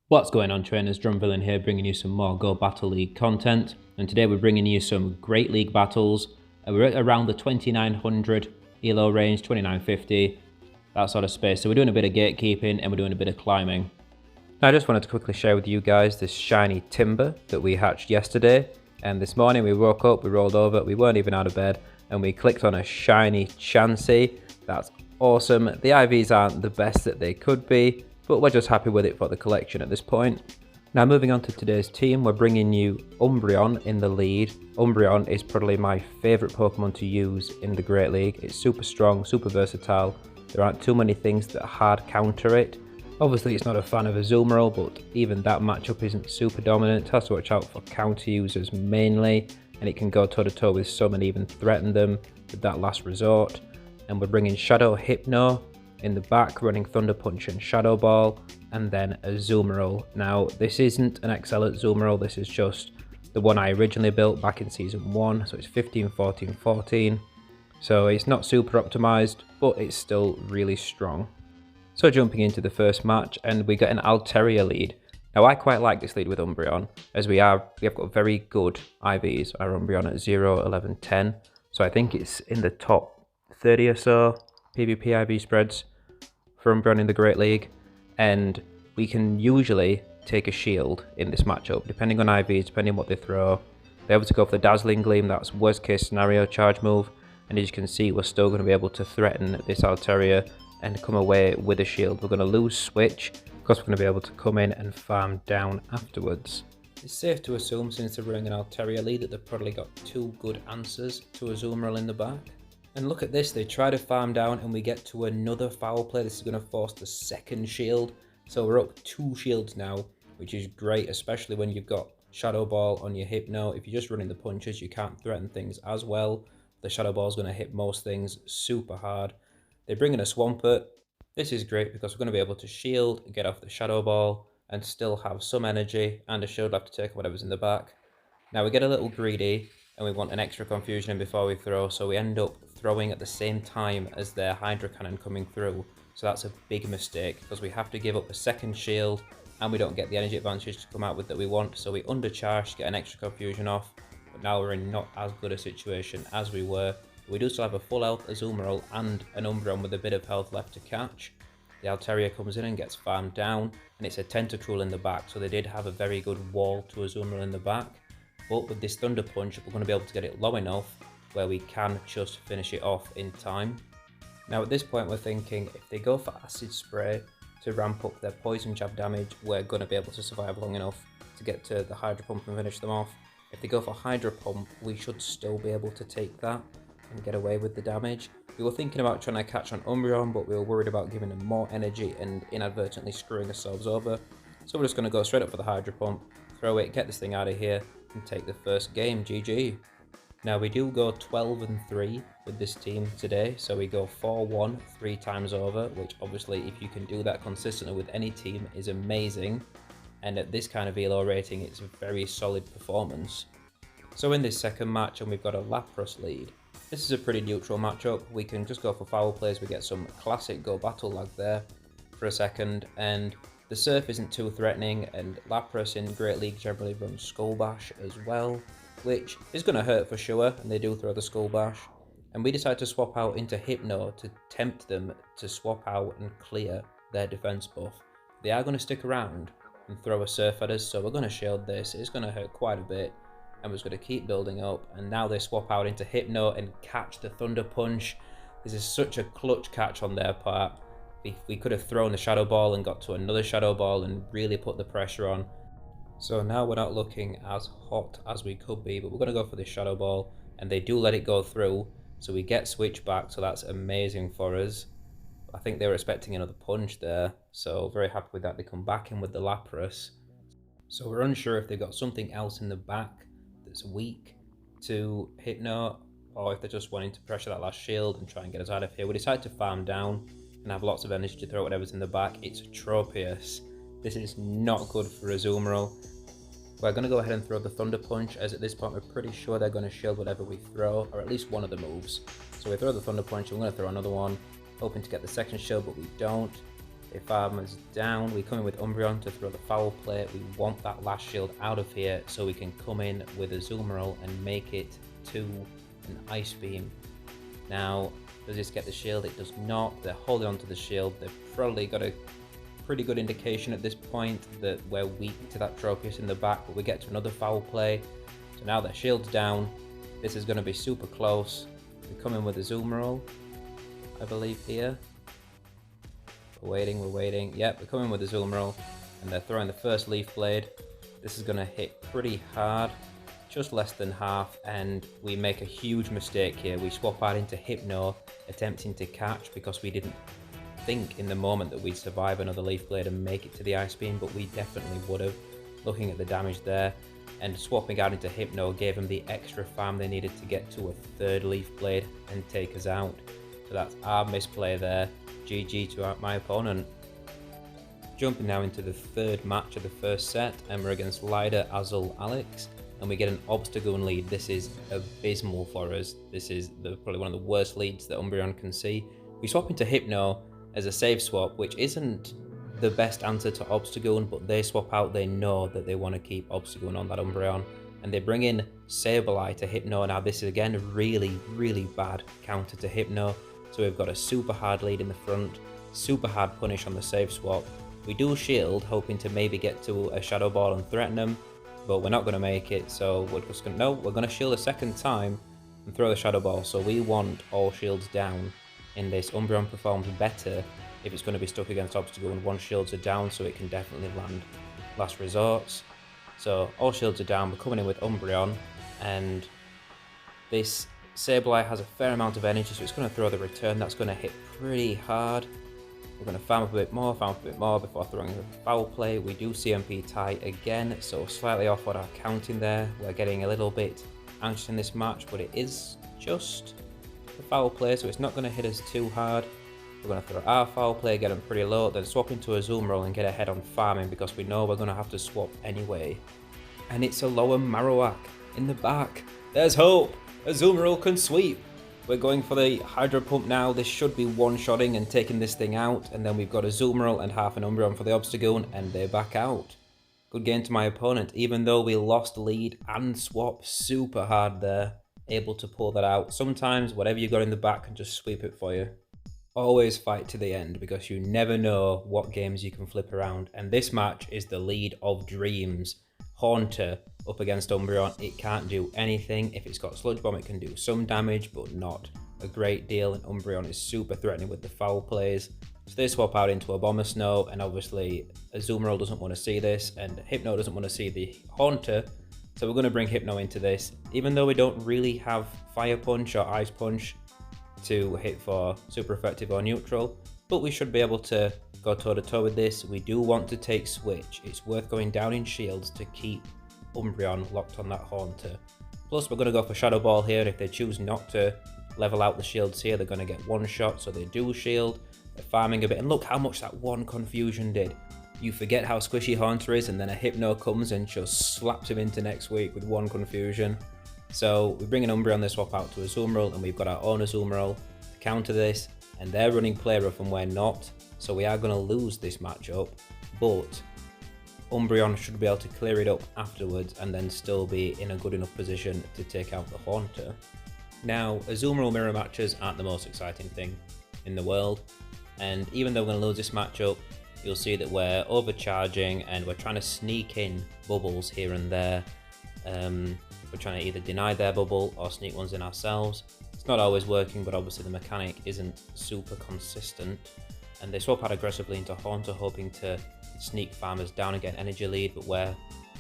What's going on, trainers? DrumVillain here, bringing you some more Go Battle League content. And today we're bringing you some great league battles. We're at around the 2900 elo range, 2950, that sort of space. So we're doing a bit of gatekeeping and we're doing a bit of climbing. Now I just wanted to quickly share with you guys this shiny timber that we hatched yesterday. And this morning we woke up, we rolled over, we weren't even out of bed, and we clicked on a shiny Chansey. That's awesome. The IVs aren't the best that they could be, but we're just happy with it for the collection at this point. Now moving on to today's team, we're bringing you Umbreon in the lead. Umbreon is probably my favourite Pokemon to use in the Great League. It's super strong, super versatile. There aren't too many things that hard counter it. Obviously it's not a fan of Azumaril, but even that matchup isn't super dominant. It has to watch out for counter users mainly, and it can go toe to toe with some and even threaten them with that last resort. And we're bringing Shadow Hypno in the back, running Thunder Punch and Shadow Ball, and then Azumaril. Now this isn't an excellent Azumaril, this is just the one I originally built back in season 1, so it's 15, 14, 14. So it's not super optimized, but it's still really strong. So jumping into the first match, and we get an Altaria lead. Now I quite like this lead with Umbreon, as we have got very good IVs. Our Umbreon at 0, 11, 10. So I think it's in the top 30 or so PvP IV spreads for Umbreon in the Great League. And we can usually take a shield in this matchup, depending on IVs, depending on what they throw. They're able to go for the Dazzling Gleam, that's worst case scenario charge move. And as you can see, we're still going to be able to threaten this Altaria and come away with a shield. We're going to lose switch because we're going to be able to come in and farm down afterwards. It's safe to assume, since they're running an Altaria lead, that they've probably got two good answers to Azumaril in the back. And look at this, they try to farm down and we get to another foul play. This is going to force the second shield. So we're up 2 shields now, which is great, especially when you've got Shadow Ball on your Hypno. If you're just running the punches, you can't threaten things as well. The Shadow Ball is going to hit most things super hard. They bring in a Swampert. This is great because we're going to be able to shield, get off the Shadow Ball, and still have some energy and a shield left to take whatever's in the back. Now we get a little greedy and we want an extra confusion in before we throw, so we end up throwing at the same time as their Hydro Cannon coming through. So that's a big mistake because we have to give up a second shield and we don't get the energy advantage to come out with that we want. So we undercharge, get an extra confusion off, but now we're in not as good a situation as we were. We do still have a full health Azumaril and an Umbreon with a bit of health left to catch. The Altaria comes in and gets farmed down, and it's a Tentacruel in the back, so they did have a very good wall to Azumaril in the back. But with this Thunder Punch, we're going to be able to get it low enough where we can just finish it off in time. Now at this point we're thinking, if they go for Acid Spray to ramp up their Poison Jab damage, we're going to be able to survive long enough to get to the Hydro Pump and finish them off. If they go for Hydro Pump, we should still be able to take that and get away with the damage. We were thinking about trying to catch on Umbreon, but we were worried about giving them more energy and inadvertently screwing ourselves over. So we're just going to go straight up for the Hydro Pump, throw it, get this thing out of here, and take the first game. GG. Now we do go 12-3 with this team today, so we go 4-1 3 times over, which obviously if you can do that consistently with any team is amazing. And at this kind of elo rating, it's a very solid performance. So in this second match, and we've got a Lapras lead. This is a pretty neutral matchup. We can just go for foul plays. We get some classic Go Battle lag there for a second, and the Surf isn't too threatening, and Lapras in Great League generally runs Skull Bash as well, which is going to hurt for sure, and they do throw the Skull Bash. And we decide to swap out into Hypno to tempt them to swap out and clear their defense buff. They are going to stick around and throw a Surf at us, so we're going to shield this. It's going to hurt quite a bit, and we're just going to keep building up. And now they swap out into Hypno and catch the Thunder Punch. This is such a clutch catch on their part. We could have thrown the Shadow Ball and got to another Shadow Ball and really put the pressure on. So now we're not looking as hot as we could be, but we're going to go for this Shadow Ball, and they do let it go through, so we get switch back, so that's amazing for us. I think they were expecting another punch there, so very happy with that. They come back in with the Lapras. So we're unsure if they've got something else in the back that's weak to Hypno, or if they're just wanting to pressure that last shield and try and get us out of here. We decide to farm down and have lots of energy to throw whatever's in the back. It's Tropius. This is not good for Azumaril. We're going to go ahead and throw the Thunder Punch, as at this point we're pretty sure they're going to shield whatever we throw, or at least one of the moves. So we throw the Thunder Punch, and we're going to throw another one, hoping to get the second shield, but we don't. Okay, farmer's down. We come in with Umbreon to throw the foul play. We want that last shield out of here so we can come in with Azumaril and make it to an Ice Beam. Now, does this get the shield? It does not. They're holding on to the shield. They've probably got a pretty good indication at this point that we're weak to that Tropius in the back, but we get to another foul play. So now their shield's down. This is going to be super close. We come in with Azumaril, I believe, here. We're waiting. Yep, we're coming with Azumaril, and they're throwing the first Leaf Blade. This is going to hit pretty hard, just less than half, and we make a huge mistake here. We swap out into Hypno, attempting to catch because we didn't think in the moment that we'd survive another Leaf Blade and make it to the Ice Beam, but we definitely would have, looking at the damage there. And swapping out into Hypno gave them the extra farm they needed to get to a third Leaf Blade and take us out. So that's our misplay there. GG to my opponent. Jumping now into the third match of the first set, and we're against Lider, Azul, Alex, and we get an Obstagoon lead. This is abysmal for us. This is probably one of the worst leads that Umbreon can see. We swap into Hypno as a save swap, which isn't the best answer to Obstagoon, but they swap out, they know that they want to keep Obstagoon on that Umbreon, and they bring in Sableye to Hypno. Now this is again a really, really bad counter to Hypno. So we've got a super hard lead in the front, super hard punish on the save swap. We do shield, hoping to maybe get to a Shadow Ball and threaten them, but we're not going to make it, so we're just going to, no, we're going to shield a second time and throw the Shadow Ball. So we want all shields down in this. Umbreon performs better if it's going to be stuck against Obstagoon. One shields are down, so it can definitely land last resorts. So all shields are down, we're coming in with Umbreon, and this Sableye has a fair amount of energy, so it's going to throw the return. That's going to hit pretty hard. We're going to farm up a bit more before throwing a foul play. We do CMP tie again, so slightly off what our counting there. We're getting a little bit anxious in this match, but it is just a foul play, so it's not going to hit us too hard. We're going to throw our foul play, get them pretty low, then swap into Azumaril and get ahead on farming because we know we're going to have to swap anyway. And it's a lower Marowak in the back. There's hope! Azumaril can sweep. We're going for the Hydro Pump now. This should be one-shotting and taking this thing out. And then we've got Azumaril and half an Umbreon for the Obstagoon, and they're back out. Good game to my opponent, even though we lost lead and swap super hard there. Able to pull that out. Sometimes whatever you got in the back can just sweep it for you. Always fight to the end because you never know what games you can flip around. And this match is the lead of dreams. Haunter up against Umbreon, it can't do anything. If it's got Sludge Bomb, it can do some damage, but not a great deal, and Umbreon is super threatening with the foul plays. So they swap out into Abomasnow, and obviously Azumaril doesn't want to see this, and Hypno doesn't want to see the Haunter, so we're going to bring Hypno into this. Even though we don't really have Fire Punch or Ice Punch to hit for super effective or neutral, but we should be able to go toe-to-toe with this. We do want to take Switch. It's worth going down in shields to keep Umbreon locked on that Haunter. Plus, we're going to go for Shadow Ball here. If they choose not to level out the shields here, they're going to get one shot, so they do shield. They're farming a bit, and look how much that one confusion did. You forget how squishy Haunter is, and then a Hypno comes and just slaps him into next week with one confusion. So we bring an Umbreon, they swap out to Azumaril, and we've got our own Azumaril to counter this, and they're running Play Rough and we're not, so we are going to lose this matchup, but Umbreon should be able to clear it up afterwards and then still be in a good enough position to take out the Haunter. Now, Azumaril mirror matches aren't the most exciting thing in the world, and even though we're going to lose this matchup, you'll see that we're overcharging and we're trying to sneak in bubbles here and there. We're trying to either deny their bubble or sneak ones in ourselves. It's not always working, but obviously the mechanic isn't super consistent. And they swap out aggressively into Haunter, hoping to sneak farmers down and get an energy lead, but we're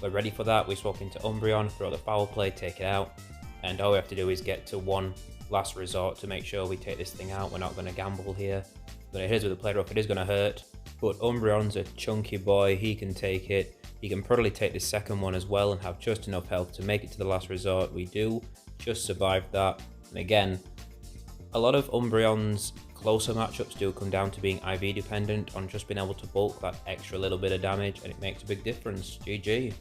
ready for that. We swap into Umbreon, throw the foul play, take it out, and all we have to do is get to one last resort to make sure we take this thing out. We're not going to gamble here. But it is with the Play Rough, it is going to hurt, but Umbreon's a chunky boy, he can take it. He can probably take this second one as well and have just enough health to make it to the last resort. We do just survive that. And again, a lot of Umbreon's closer matchups do come down to being IV dependent on just being able to bulk that extra little bit of damage, and it makes a big difference. GG.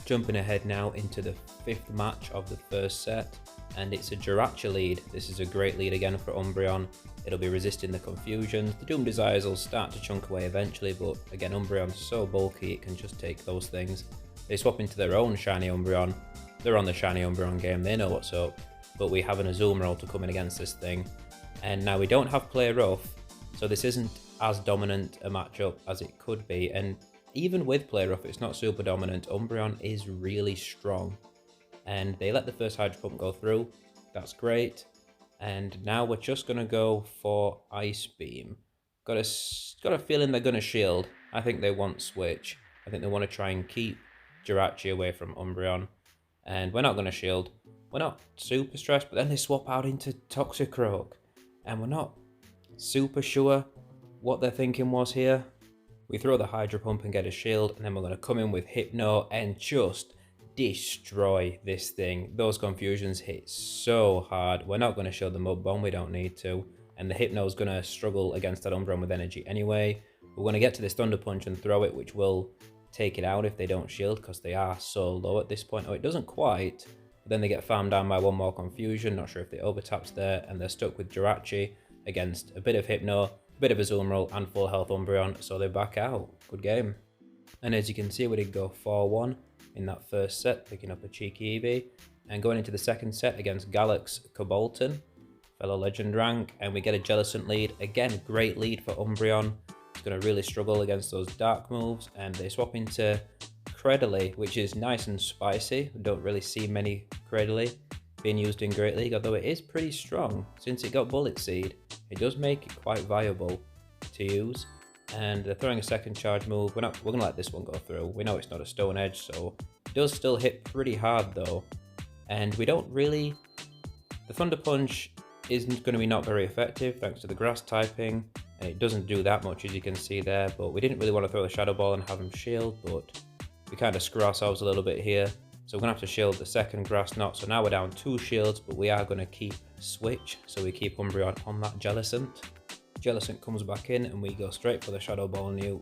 Jumping ahead now into the fifth match of the first set, and it's a Jirachi lead. This is a great lead again for Umbreon. It'll be resisting the confusions. The Doom Desires will start to chunk away eventually, but again, Umbreon's so bulky it can just take those things. They swap into their own shiny Umbreon. They're on the shiny Umbreon game, they know what's up, but we have an Azumaril to come in against this thing. And now we don't have Play Rough, so this isn't as dominant a matchup as it could be, and even with Play Rough, it's not super dominant. Umbreon is really strong, and they let the first Hydro Pump go through. That's great. And now we're just going to go for Ice Beam. Got a feeling they're going to shield. I think they want Switch. I think they want to try and keep Jirachi away from Umbreon. And we're not going to shield. We're not super stressed, but then they swap out into Toxicroak. And we're not super sure what their thinking was here. We throw the Hydro Pump and get a shield, and then we're going to come in with Hypno and just destroy this thing. Those confusions hit so hard. We're not going to show the Mud Bomb, we don't need to. And the Hypno is going to struggle against that Umbreon with energy anyway. We're going to get to this Thunder Punch and throw it, which will take it out if they don't shield, because they are so low at this point. Oh, it doesn't quite. But then they get farmed down by one more confusion. Not sure if they overtaps there, and they're stuck with Jirachi against a bit of Hypno, a bit of Azumaril, and full health Umbreon, so they back out. Good game. And as you can see, we did go 4-1 in that first set, picking up a cheeky Eevee, and going into the second set against Galax Cobalton, fellow legend rank, and we get a Jellicent lead. Again, great lead for Umbreon. It's going to really struggle against those dark moves, and they swap into Credily, which is nice and spicy. We don't really see many Credily being used in Great League, although it is pretty strong. Since it got Bullet Seed, it does make it quite viable to use. And they're throwing a second charge move. We're going to let this one go through. We know it's not a Stone Edge, so it does still hit pretty hard though. And we don't really... The Thunder Punch isn't going to be not very effective thanks to the grass typing, and it doesn't do that much as you can see there, but we didn't really want to throw the Shadow Ball and have him shield, but we kind of screw ourselves a little bit here. So we're going to have to shield the second grass knot. So now we're down 2 shields, but we are going to keep Switch, so we keep Umbreon on that Jellicent. Jellicent comes back in and we go straight for the Shadow Ball new.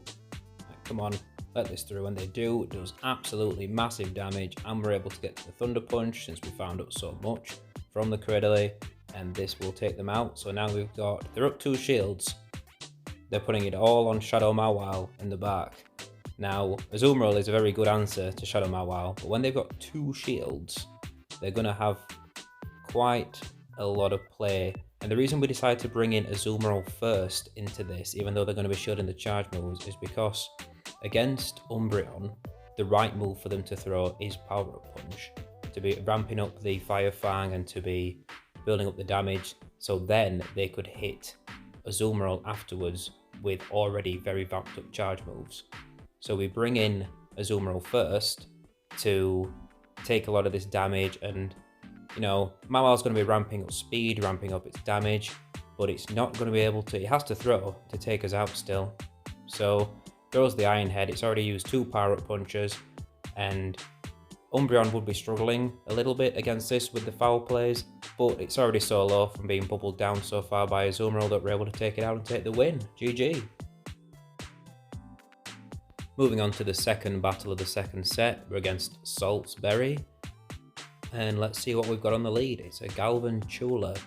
Right, come on, let this through, and they do. It does absolutely massive damage, and we're able to get to the Thunder Punch since we found out so much from the Credily, and this will take them out. So now they're up 2 shields. They're putting it all on Shadow Mawile in the back. Now, Azumaril is a very good answer to Shadow Mawile, but when they've got 2 shields, they're going to have quite a lot of play. And the reason we decided to bring in Azumaril first into this, even though they're going to be shielding the charge moves, is because against Umbreon, the right move for them to throw is Power Up Punch, to be ramping up the Fire Fang and to be building up the damage, so then they could hit Azumaril afterwards with already very vamped up charge moves. So we bring in Azumaril first to take a lot of this damage, and you know, Mawile's going to be ramping up speed, ramping up its damage, but it's not going to be able to, it has to throw to take us out still. So throws the Iron Head. It's already used 2 Power Up Punches, and Umbreon would be struggling a little bit against this with the foul plays, but it's already so low from being bubbled down so far by Azumaril that we're able to take it out and take the win. GG. Moving on to the second battle of the second set, we're against Saltsberry. And let's see what we've got on the lead. It's a Galvantula.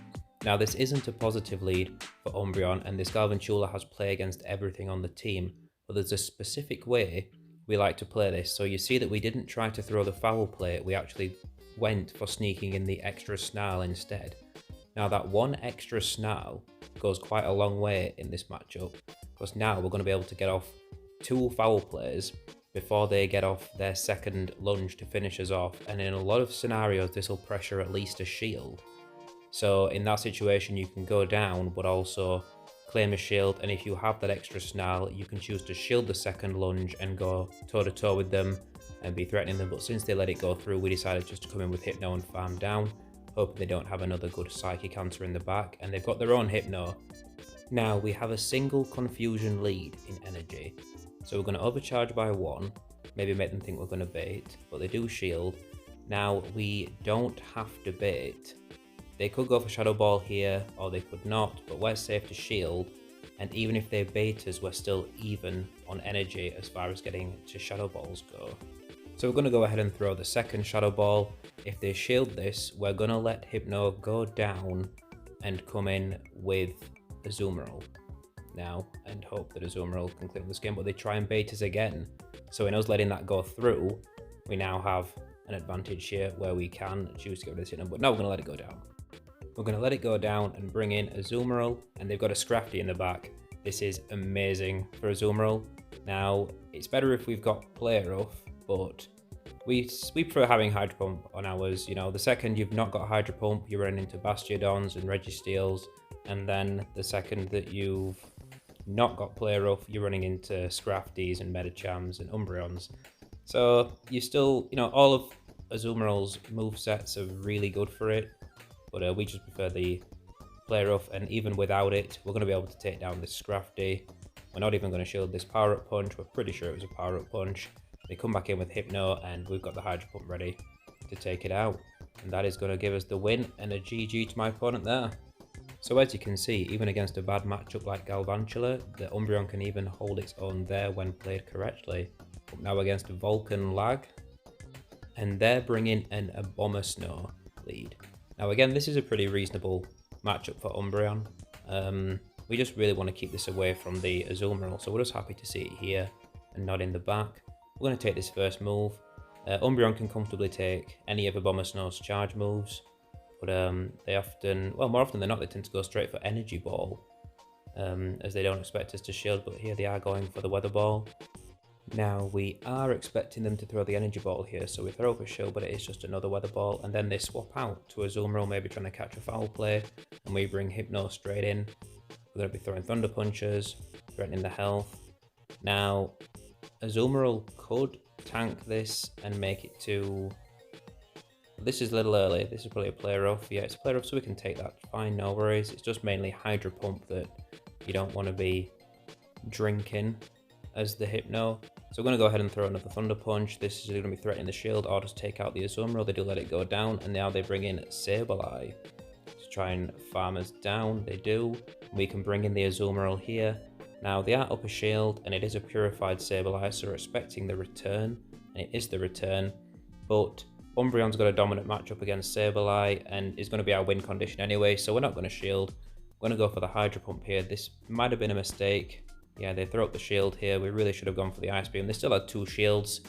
Now this isn't a positive lead for Umbreon, and this Galvantula has play against everything on the team, but there's a specific way we like to play this. So you see that we didn't try to throw the foul play, we actually went for sneaking in the extra snarl instead. Now that 1 extra snarl goes quite a long way in this matchup, because now we're going to be able to get off 2 foul plays before they get off their second lunge to finish us off, and in a lot of scenarios this will pressure at least a shield. So in that situation you can go down but also claim a shield, and if you have that extra snarl you can choose to shield the second lunge and go toe to toe with them and be threatening them, but since they let it go through we decided just to come in with Hypno and farm down, hoping they don't have another good Psychic answer in the back, and they've got their own Hypno. Now we have a single confusion lead in energy. So we're going to overcharge by 1, maybe make them think we're going to bait, but they do shield. Now we don't have to bait. They could go for Shadow Ball here, or they could not, but we're safe to shield. And even if they bait us, we're still even on energy as far as getting to Shadow Balls go. So we're going to go ahead and throw the second Shadow Ball. If they shield this, we're going to let Hypno go down and come in with Azumaril now and hope that Azumaril can clear this game, but they try and bait us again. So in us letting that go through, we now have an advantage here where we can choose to get rid of this Hypno, but now we're going to let it go down. We're going to let it go down and bring in Azumaril, and they've got a Scrafty in the back. This is amazing for Azumaril. Now, it's better if we've got Play Rough, but we prefer having Hydro Pump on ours. You know, the second you've not got Hydro Pump, you're running into Bastiodons and Registeels, and then the second that you've not got Play Rough, you're running into Scrafties and Medichams and Umbreons. So you still, you know, all of Azumaril's movesets are really good for it, but we just prefer the Play Rough, and even without it, we're going to be able to take down this Scrafty. We're not even going to shield this Power Up Punch. We're pretty sure it was a Power Up Punch. They come back in with Hypno, and we've got the Hydro Pump ready to take it out. And that is going to give us the win and a GG to my opponent there. So as you can see, even against a bad matchup like Galvantula, the Umbreon can even hold its own there when played correctly. But now against a Vulcan Lag, and they're bringing an Abomasnow lead. Now again, this is a pretty reasonable matchup for Umbreon. We just really want to keep this away from the Azumaril, so we're just happy to see it here and not in the back. We're going to take this first move. Umbreon can comfortably take any of Abomasnow's charge moves, but they often, well, more often than not, they tend to go straight for Energy Ball, as they don't expect us to shield, but here they are going for the Weather Ball. Now, we are expecting them to throw the Energy Ball here, so we throw for shield, but it is just another Weather Ball, and then they swap out to Azumaril, maybe trying to catch a foul play, and we bring Hypno straight in. We're going to be throwing Thunder Punches, threatening the health. Now, Azumaril could tank this and make it to... This is a little early. This is probably a Play Rough. Yeah, it's a Play Rough, so we can take that. Fine, no worries. It's just mainly Hydro Pump that you don't want to be drinking as the Hypno. So we're going to go ahead and throw another Thunder Punch. This is going to be threatening the shield, or just take out the Azumaril. They do let it go down, and now they bring in Sableye to try and farm us down. They do. We can bring in the Azumaril here. Now, they are up a shield, and it is a purified Sableye, so we're expecting the return, and it is the return. But Umbreon's got a dominant matchup against Sableye, and is going to be our win condition anyway, so we're not going to shield. We're going to go for the Hydro Pump here. This might have been a mistake. Yeah, they throw up the shield here. We really should have gone for the Ice Beam. They still had two shields.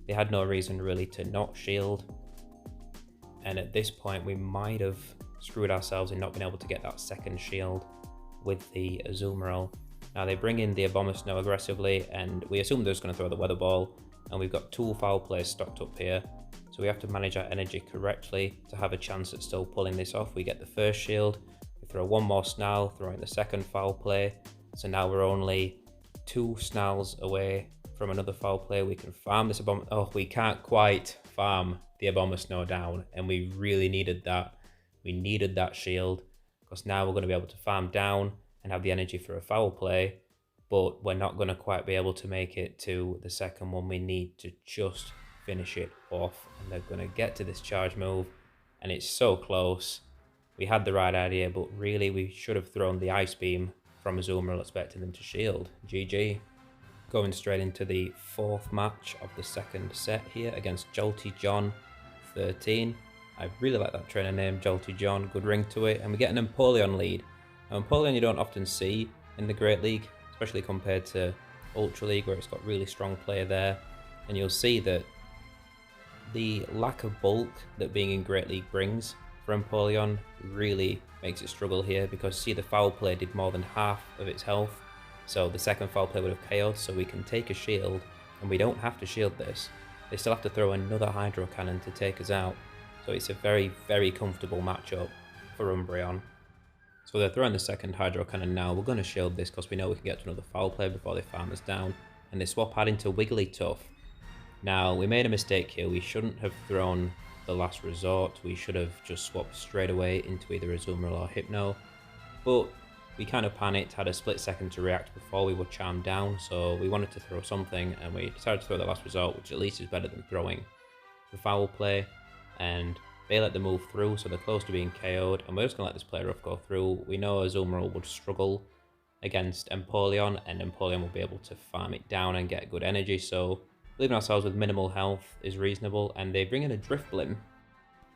They had no reason really to not shield. And at this point, we might have screwed ourselves in not being able to get that second shield with the Azumaril. Now they bring in the Abomasnow aggressively, and we assume they're just going to throw the Weather Ball. And we've got two foul plays stocked up here. So we have to manage our energy correctly to have a chance at still pulling this off. We get the first shield. We throw one more Snarl, throwing the second foul play. So now we're only 2 Snarls away from another foul play. We can farm this Abomasnow. Oh, we can't quite farm the Abomasnow down, and we really needed that. We needed that shield, because now we're going to be able to farm down and have the energy for a foul play, but we're not going to quite be able to make it to the second one. We need to just finish it off, and they're going to get to this charge move, and it's so close. We had the right idea, but really we should have thrown the Ice Beam from Azumaril, expecting them to shield. GG. Going straight into the 4th match of the second set here against Jolty John 13. I really like that trainer name, Jolty John. Good ring to it. And we get an Empoleon lead. Now, Empoleon you don't often see in the Great League, especially compared to Ultra League, where it's got really strong play there. And you'll see that the lack of bulk that being in Great League brings for Empoleon really makes it struggle here, because see, the foul play did more than half of its health, so the second foul play would have KO'd, so we can take a shield, and we don't have to shield this. They still have to throw another Hydro Cannon to take us out, so it's a very, very comfortable matchup for Umbreon. So they're throwing the second Hydro Cannon now. We're going to shield this because we know we can get to another foul play before they farm us down, and they swap out into Wigglytuff. Now, we made a mistake here. We shouldn't have thrown the last resort. We should have just swapped straight away into either Azumaril or Hypno, but we kind of panicked, had a split second to react before we were charmed down, so we wanted to throw something, and we decided to throw the last resort, which at least is better than throwing the foul play. And they let the move through, so they're close to being KO'd, and we're just going to let this Play Rough go through. We know Azumaril would struggle against Empoleon, and Empoleon will be able to farm it down and get good energy, so leaving ourselves with minimal health is reasonable, and they bring in a DrumVillain.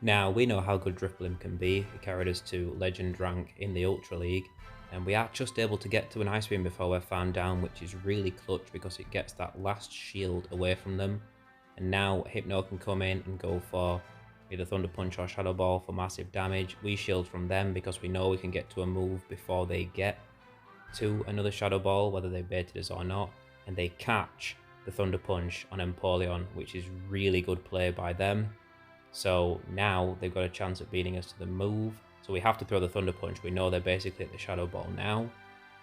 Now, we know how good DrumVillain can be. It carried us to Legend rank in the Ultra League, and we are just able to get to an Ice Beam before we're found down, which is really clutch because it gets that last shield away from them. And now Hypno can come in and go for either Thunder Punch or Shadow Ball for massive damage. We shield from them because we know we can get to a move before they get to another Shadow Ball, whether they baited us or not, and they catch the Thunder Punch on Empoleon, which is really good play by them. So now they've got a chance at beating us to the move, so we have to throw the Thunder Punch. We know they're basically at the Shadow Ball now,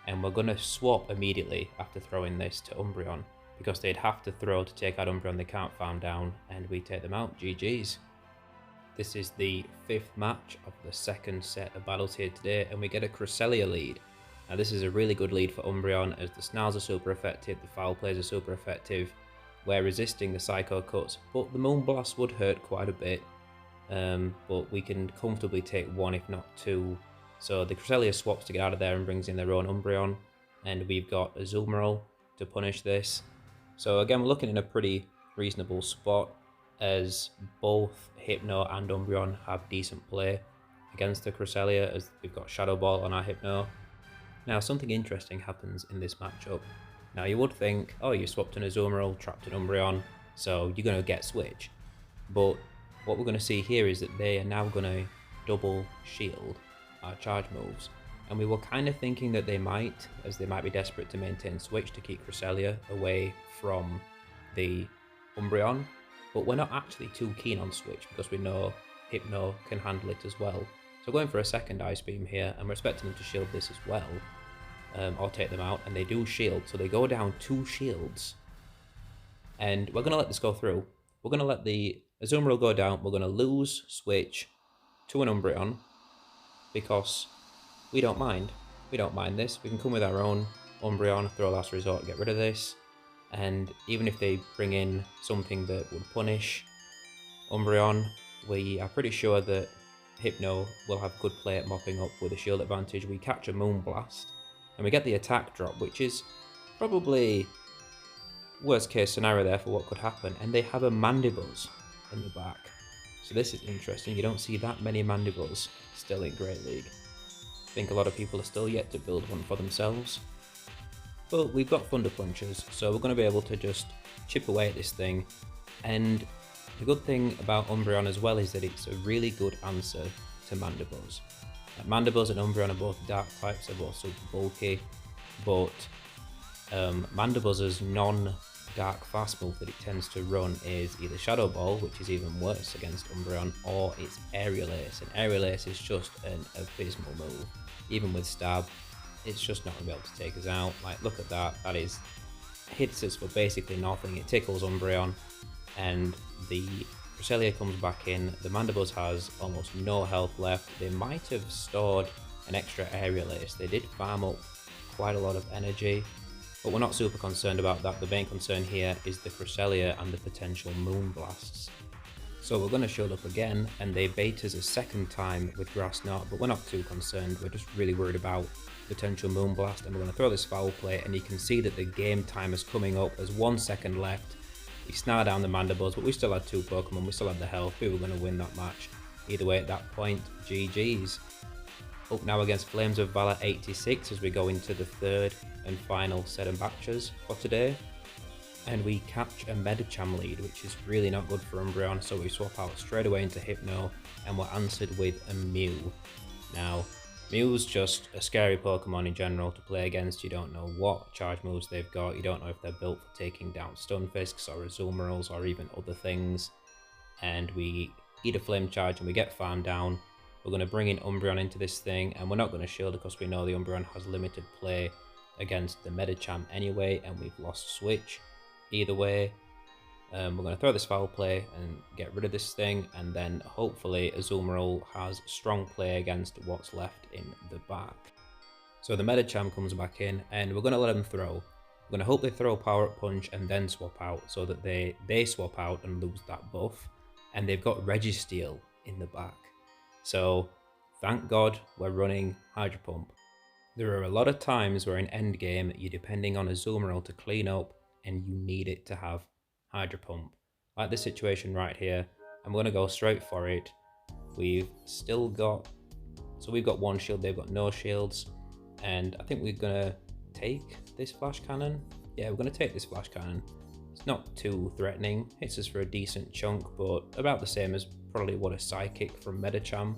and we're going to swap immediately after throwing this to Umbreon, because they'd have to throw to take out Umbreon. They can't farm down, and we take them out. GG's. This is the 5th match of the 2nd set of battles here today, and we get a Cresselia lead. Now this is a really good lead for Umbreon, as the Snarls are super effective, the Foul Plays are super effective. We're resisting the Psycho Cuts, but the Moonblast would hurt quite a bit. But we can comfortably take 1 if not 2. So the Cresselia swaps to get out of there and brings in their own Umbreon, and we've got Azumaril to punish this. So again, we're looking in a pretty reasonable spot, as both Hypno and Umbreon have decent play against the Cresselia, as we've got Shadow Ball on our Hypno. Now, something interesting happens in this matchup. Now, you would think, oh, you swapped an Azumaril, trapped an Umbreon, so you're going to get Switch. But what we're going to see here is that they are now going to double shield our charge moves. And we were kind of thinking that they might, as they might be desperate to maintain Switch to keep Cresselia away from the Umbreon. But we're not actually too keen on Switch because we know Hypno can handle it as well. So going for a second Ice Beam here, and we're expecting them to shield this as well. Or take them out, and they do shield, so they go down 2 shields. And we're going to let this go through. We're going to let the Azumaril go down, we're going to lose Switch to an Umbreon, because we don't mind. We don't mind this. We can come with our own Umbreon, throw Last Resort, get rid of this. And even if they bring in something that would punish Umbreon, we are pretty sure that Hypno will have good play at mopping up with a shield advantage. We catch a Moonblast, and we get the attack drop, which is probably worst case scenario there for what could happen. And they have a Mandibuzz in the back. So this is interesting. You don't see that many Mandibuzz still in Great League. I think a lot of people are still yet to build one for themselves. But we've got Thunder Punches, so we're going to be able to just chip away at this thing. And the good thing about Umbreon as well is that it's a really good answer to Mandibuzz. Mandibuzz and Umbreon are both dark types, they're both super bulky, but Mandibuzz's non-dark fast move that it tends to run is either Shadow Ball, which is even worse against Umbreon, or it's Aerial Ace, and Aerial Ace is just an abysmal move. Even with Stab, it's just not going to be able to take us out. Like, look at that, that is hits us for basically nothing. It tickles Umbreon, and the Cresselia comes back in. The Mandibuzz has almost no health left. They might have stored an extra Aerial Ace. They did farm up quite a lot of energy, but we're not super concerned about that. The main concern here is the Cresselia and the potential Moonblasts. So we're going to shield up again, and they bait us a second time with Grass Knot, but we're not too concerned. We're just really worried about potential Moonblast, and we're going to throw this Foul Play, and you can see that the game time is coming up. There's 1 second left. We snare down the Mandibuzz, but we still had 2 Pokemon, we still had the health, we were going to win that match. Either way at that point, GG's. Up now against Flames of Valor 86 as we go into the 3rd and final set of matches for today. And we catch a Medicham lead, which is really not good for Umbreon, so we swap out straight away into Hypno, and we're answered with a Mew. Now, Mew's just a scary Pokemon in general to play against. You don't know what charge moves they've got, you don't know if they're built for taking down Stunfisks or Azumarils or even other things. And we eat a Flame Charge and we get farmed down. We're going to bring in Umbreon into this thing, and we're not going to shield because we know the Umbreon has limited play against the Medicham anyway, and we've lost Switch. Either way, we're going to throw this Foul Play and get rid of this thing, and then hopefully Azumaril has strong play against what's left in the back. So the Medicham comes back in, and we're going to let them throw. We're going to hope they throw Power Up Punch and then swap out, so that they swap out and lose that buff. And they've got Registeel in the back. So thank God we're running Hydro Pump. There are a lot of times where in endgame you're depending on Azumaril to clean up, and you need it to have Hydro Pump. Like this situation right here, I'm going to go straight for it. We've still got, so we've got one shield, they've got no shields, and I think we're going to take this flash cannon. Yeah, we're going to take this flash cannon. It's not too threatening, hits us for a decent chunk, but about the same as probably what a Psychic from Medicham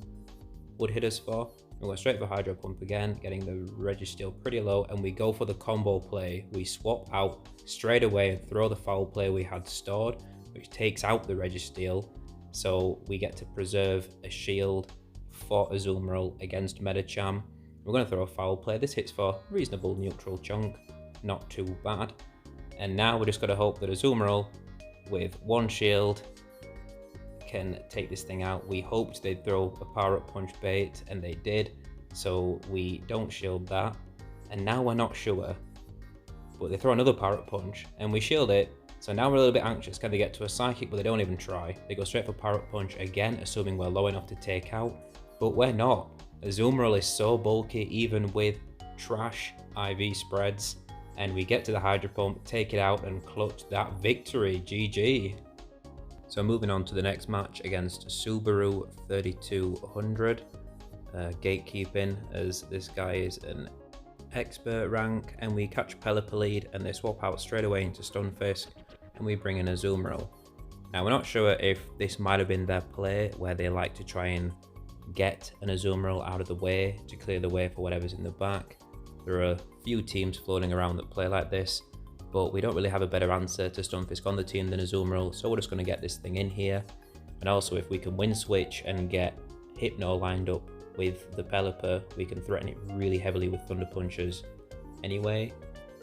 would hit us for. We're going straight for Hydro Pump again, getting the Registeel pretty low, and we go for the combo play. We swap out straight away and throw the foul play we had stored, which takes out the Registeel, so we get to preserve a shield for Azumaril against Medicham. We're going to throw a foul play. This hits for a reasonable neutral chunk, not too bad. And now we're just got to hope that Azumaril, with one shield, can take this thing out. We hoped they'd throw a Power Up Punch bait, and they did, so we don't shield that. And now we're not sure, but they throw another Power Up Punch, and we shield it. So now we're a little bit anxious. Can they get to a Psychic? But they don't even try. They go straight for Power Up Punch again, assuming we're low enough to take out, but we're not. Azumaril is so bulky, even with trash IV spreads, and we get to the Hydro Pump, take it out, and clutch that victory. GG. So moving on to the next match against Subaru 3200, gatekeeping, as this guy is an expert rank, and we catch Pelipper lead, and they swap out straight away into Stunfisk, and we bring in Azumaril. Now we're not sure if this might have been their play, where they like to try and get an Azumaril out of the way to clear the way for whatever's in the back. There are a few teams floating around that play like this, but we don't really have a better answer to Stunfisk on the team than Azumaril, so we're just going to get this thing in here. And also, if we can win switch and get Hypno lined up with the Pelipper, we can threaten it really heavily with Thunder Punches anyway.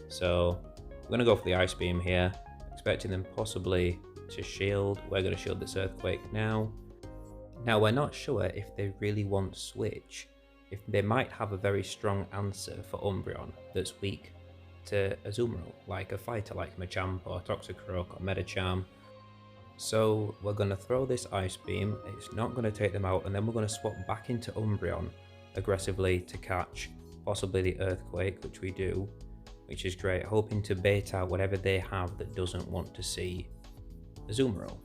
So we're going to go for the Ice Beam here, expecting them possibly to shield. We're going to shield this Earthquake now. Now we're not sure if they really want switch, if they might have a very strong answer for Umbreon that's weak to Azumaril, like a fighter like Machamp or Toxicroak or Medicham. So we're going to throw this Ice Beam, it's not going to take them out, and then we're going to swap back into Umbreon aggressively to catch possibly the Earthquake, which we do, which is great, hoping to bait out whatever they have that doesn't want to see Azumaril.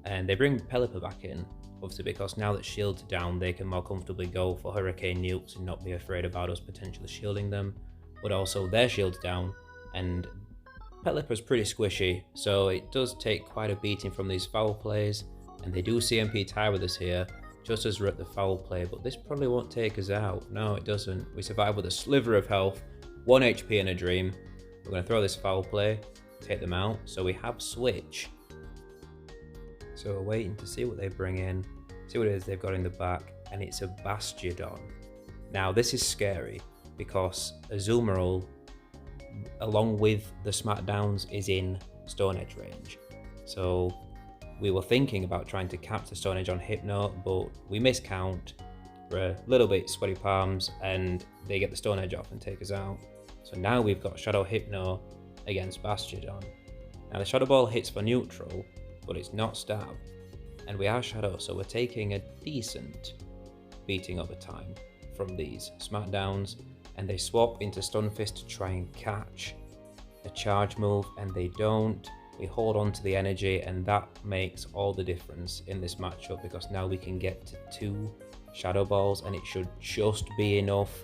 And they bring Pelipper back in, obviously because now that shield's down, they can more comfortably go for Hurricane Nukes and not be afraid about us potentially shielding them. But also their shield's down, and Pelipper's pretty squishy, so it does take quite a beating from these foul plays, and they do CMP tie with us here, just as we're at the foul play, but this probably won't take us out. No, it doesn't. We survive with a sliver of health, 1 HP and a dream. We're going to throw this foul play, take them out, so we have switch. So we're waiting to see what they bring in, see what it is they've got in the back, and it's a Bastiodon. Now this is scary, because Azumaril, along with the Smackdowns, is in Stone Edge range. So we were thinking about trying to cap the Stone Edge on Hypno, but we miscount. We're a little bit sweaty palms, and they get the Stone Edge off and take us out. So now we've got Shadow Hypno against Bastiodon. Now the Shadow Ball hits for neutral, but it's not stab. And we are Shadow, so we're taking a decent beating over time from these Smackdowns. And they swap into Stunfisk to try and catch a charge move, and they don't. We hold on to the energy, and that makes all the difference in this matchup, because now we can get to 2 Shadow Balls, and it should just be enough.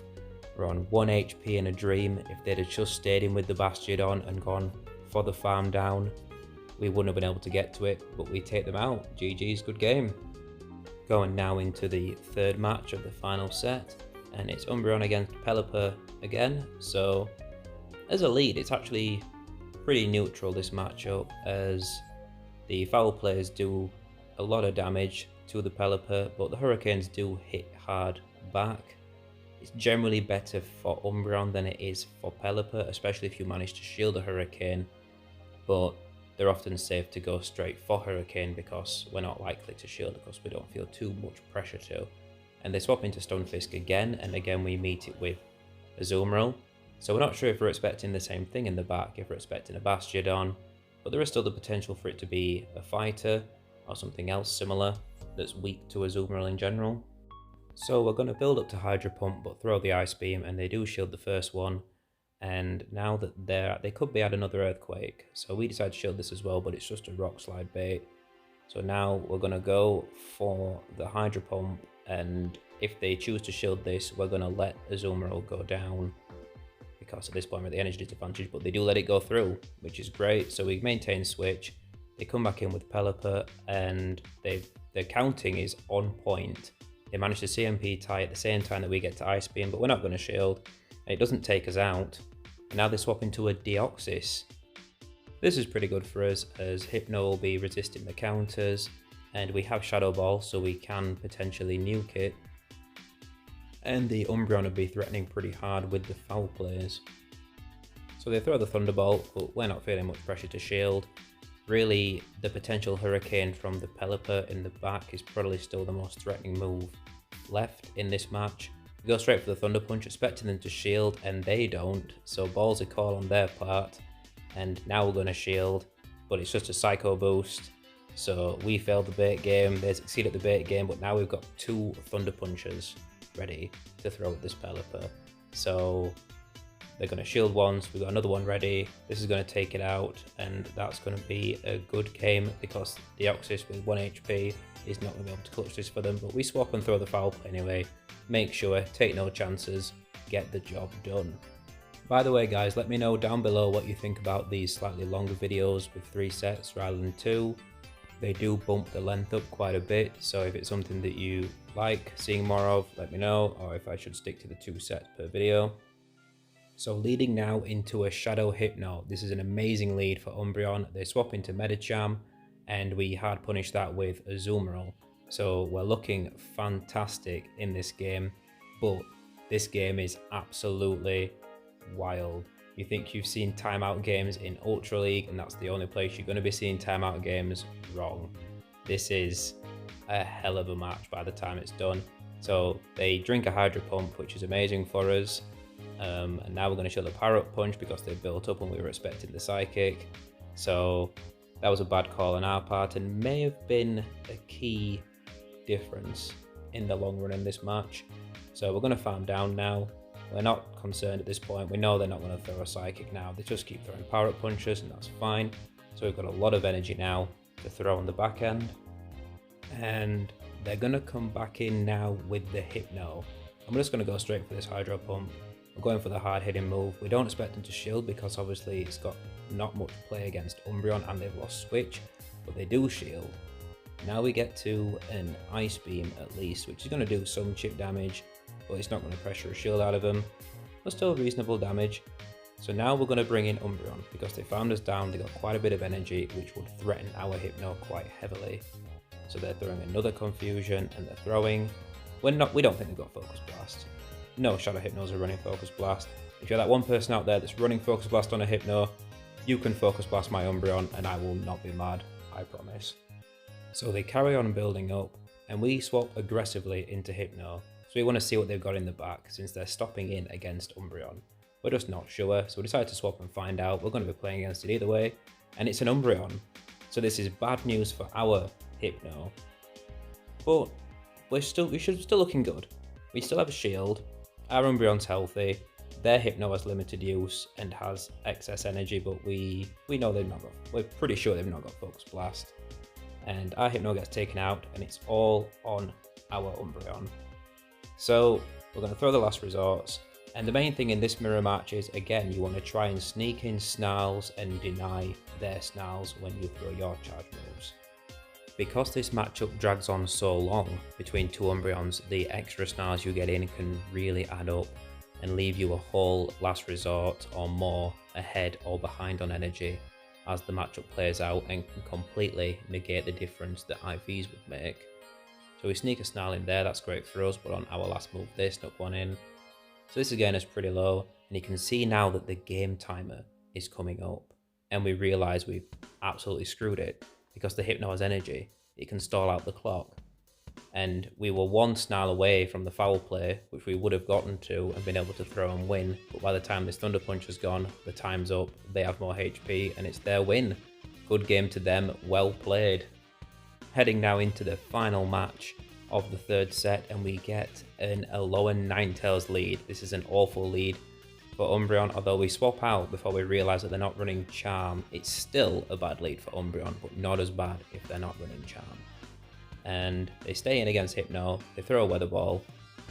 We're on 1 HP and a dream. If they'd have just stayed in with the Bastiodon and gone for the farm down, we wouldn't have been able to get to it, but we take them out. GG's, good game. Going now into the third match of the final set, and it's Umbreon against Pelipper again. So as a lead, it's actually pretty neutral, this matchup, as the foul players do a lot of damage to the Pelipper, but the Hurricanes do hit hard back. It's generally better for Umbreon than it is for Pelipper, especially if you manage to shield a Hurricane, but they're often safe to go straight for Hurricane because we're not likely to shield because we don't feel too much pressure to. And they swap into Stunfisk again, and again we meet it with Azumaril. So we're not sure if we're expecting the same thing in the back, if we're expecting a Bastiodon, but there is still the potential for it to be a fighter or something else similar that's weak to Azumaril in general. So we're going to build up to Hydro Pump but throw the Ice Beam, and they do shield the first one, And now that they could be at another earthquake. So we decided to shield this as well, but it's just a rock slide bait. So now we're going to go for the Hydro Pump, and if they choose to shield this, we're going to let Azumaril go down, because at this point we're at the energy disadvantage, but they do let it go through, which is great. So we maintain switch, they come back in with Pelipper, and their counting is on point. They manage to CMP tie at the same time that we get to Ice Beam, but we're not going to shield, and it doesn't take us out. And now they swap into a Deoxys. This is pretty good for us, as Hypno will be resisting the counters, and we have Shadow Ball, so we can potentially nuke it. And the Umbreon will be threatening pretty hard with the foul plays. So they throw the Thunderbolt, but we're not feeling much pressure to shield. Really, the potential Hurricane from the Pelipper in the back is probably still the most threatening move left in this match. We go straight for the Thunder Punch, expecting them to shield, and they don't, so ballsy call on their part. And now we're going to shield, but it's just a Psycho Boost. So we failed the bait game, they succeed at the bait game, but now we've got 2 Thunder Punches ready to throw at this Pelipper. So they're going to shield once, we've got another one ready, this is going to take it out, and that's going to be a good game, because Deoxys with 1 HP is not going to be able to clutch this for them. But we swap and throw the foul play anyway, make sure, take no chances, get the job done. By the way guys, let me know down below what you think about these slightly longer videos with 3 sets rather than 2. They do bump the length up quite a bit, so if it's something that you like seeing more of, let me know, or if I should stick to the 2 sets per video. So leading now into a Shadow Hypno. This is an amazing lead for Umbreon. They swap into Medicham, and we hard punish that with Azumaril. So we're looking fantastic in this game, but this game is absolutely wild. You think you've seen timeout games in Ultra League, and that's the only place you're going to be seeing timeout games. Wrong. This is a hell of a match by the time it's done. So they drink a Hydro Pump, which is amazing for us. And now we're going to show the Power Up Punch because they built up and we were expecting the Psychic. So that was a bad call on our part, and may have been a key difference in the long run in this match. So we're going to farm down now. We're not concerned at this point. We know they're not going to throw a Psychic now. They just keep throwing Power Up Punches, and that's fine. So we've got a lot of energy now to throw on the back end. And they're going to come back in now with the Hypno. I'm just going to go straight for this Hydro Pump. I'm going for the hard hitting move. We don't expect them to shield because obviously it's got not much play against Umbreon and they've lost switch, but they do shield. Now we get to an Ice Beam at least, which is going to do some chip damage, but it's not going to pressure a shield out of them, but still reasonable damage. So now we're going to bring in Umbreon because they farmed us down. They got quite a bit of energy, which would threaten our Hypno quite heavily. So they're throwing another Confusion, and they're throwing. We don't think they've got Focus Blast. No Shadow Hypnos are running Focus Blast. If you're that one person out there that's running Focus Blast on a Hypno, you can Focus Blast my Umbreon and I will not be mad, I promise. So they carry on building up, and we swap aggressively into Hypno. So we want to see what they've got in the back, since they're stopping in against Umbreon. We're just not sure, so we decided to swap and find out. We're going to be playing against it either way, and it's an Umbreon. So this is bad news for our Hypno. But we're still looking good. We still have a shield. Our Umbreon's healthy, their Hypno has limited use and has excess energy, but we know we're pretty sure they've not got Focus Blast. And our Hypno gets taken out, and it's all on our Umbreon. So we're going to throw the last resorts, and the main thing in this mirror match is, again, you want to try and sneak in Snarls and deny their Snarls when you throw your charge moves. Because this matchup drags on so long between 2 Umbreons, the extra Snarls you get in can really add up and leave you a whole last resort or more ahead or behind on energy as the matchup plays out, and can completely negate the difference that IVs would make. So we sneak a Snarl in there, that's great for us, but on our last move they snuck one in. So this again is pretty low, and you can see now that the game timer is coming up, and we realise we've absolutely screwed it. Because the Hypno has energy, it can stall out the clock. And we were 1 Snarl away from the foul play, which we would have gotten to and been able to throw and win. But by the time this Thunder Punch has gone, the time's up, they have more HP, and it's their win. Good game to them, well played. Heading now into the final match of the 3rd set, and we get an Alolan Ninetales lead. This is an awful lead. for Umbreon, although we swap out before we realise that they're not running Charm. It's still a bad lead for Umbreon, but not as bad if they're not running Charm. And they stay in against Hypno, they throw a Weather Ball,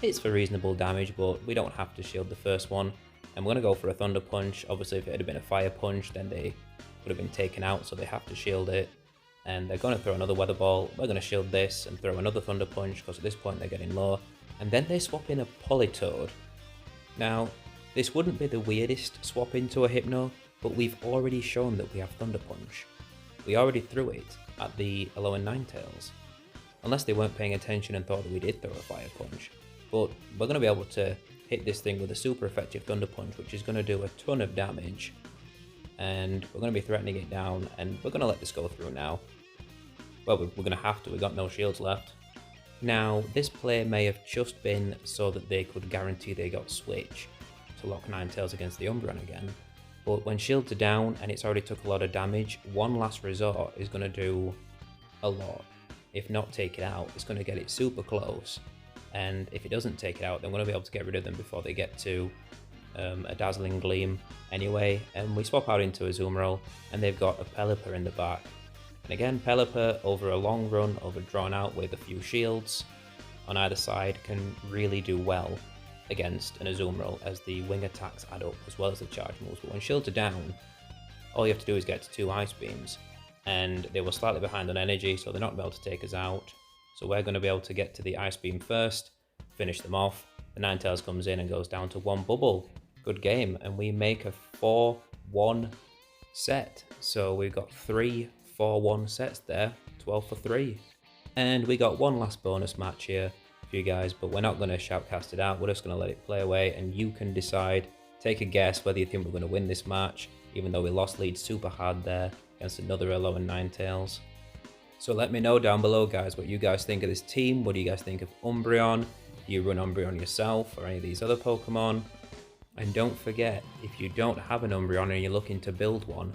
hits for reasonable damage, but we don't have to shield the first one. And we're going to go for a Thunder Punch. Obviously, if it had been a Fire Punch, then they would have been taken out, so they have to shield it. And they're going to throw another Weather Ball. We're going to shield this and throw another Thunder Punch, because at this point they're getting low. And then they swap in a Politoed. Now, this wouldn't be the weirdest swap into a Hypno, but we've already shown that we have Thunder Punch. We already threw it at the Alolan Ninetales. Unless they weren't paying attention and thought that we did throw a Fire Punch. But we're going to be able to hit this thing with a super effective Thunder Punch, which is going to do a ton of damage. And we're going to be threatening it down, and we're going to let this go through now. Well, we're going to have to, we've got no shields left. Now, this play may have just been so that they could guarantee they got Switch to lock Ninetales against the Umbreon again. But when shields are down and it's already took a lot of damage, one last resort is going to do a lot. If not take it out, it's going to get it super close. And if it doesn't take it out, then we're going to be able to get rid of them before they get to a Dazzling Gleam anyway. And we swap out into Azumaril, and they've got a Pelipper in the back. And again, Pelipper, over a long run, over drawn out with a few shields on either side, can really do well against an Azumaril as the wing attacks add up as well as the charge moves. But when shields are down, all you have to do is get to 2 Ice Beams, and they were slightly behind on energy, so they're not able to take us out. So we're going to be able to get to the Ice Beam first, finish them off. The Ninetales comes in and goes down to 1 bubble. Good game, and we make a 4-1 set. So we've got 3 4-1 sets there, 12 for 3. And we got one last bonus match here for you guys, but we're not going to shoutcast it out. We're just going to let it play away, and you can decide, take a guess whether you think we're going to win this match, even though we lost lead super hard there against another Alolan Ninetales. So let me know down below, guys, what you guys think of this team. What do you guys think of Umbreon? Do you run Umbreon yourself or any of these other Pokemon? And don't forget, if you don't have an Umbreon and you're looking to build one,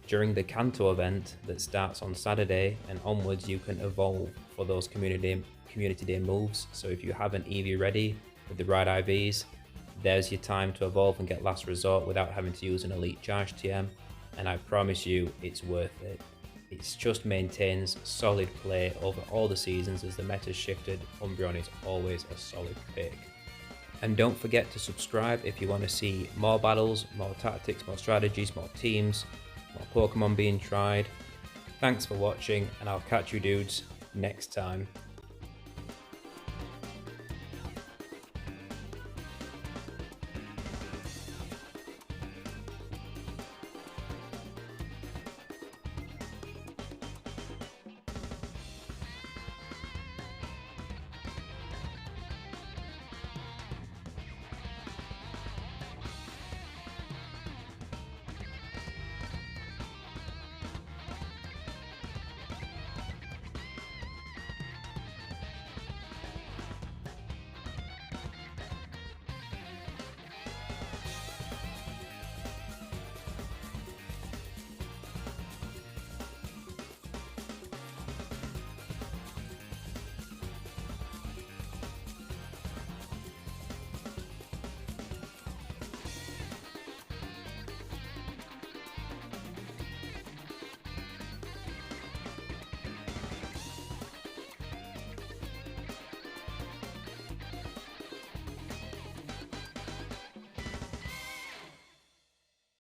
during the Kanto event that starts on Saturday and onwards, you can evolve for those Community Day moves. So if you have an Eevee ready with the right IVs, there's your time to evolve and get Last Resort without having to use an Elite Charge TM. And I promise you, it's worth it. It just maintains solid play over all the seasons. As the meta's shifted, Umbreon is always a solid pick. And don't forget to subscribe if you want to see more battles, more tactics, more strategies, more teams, more Pokemon being tried. Thanks for watching, and I'll catch you dudes next time.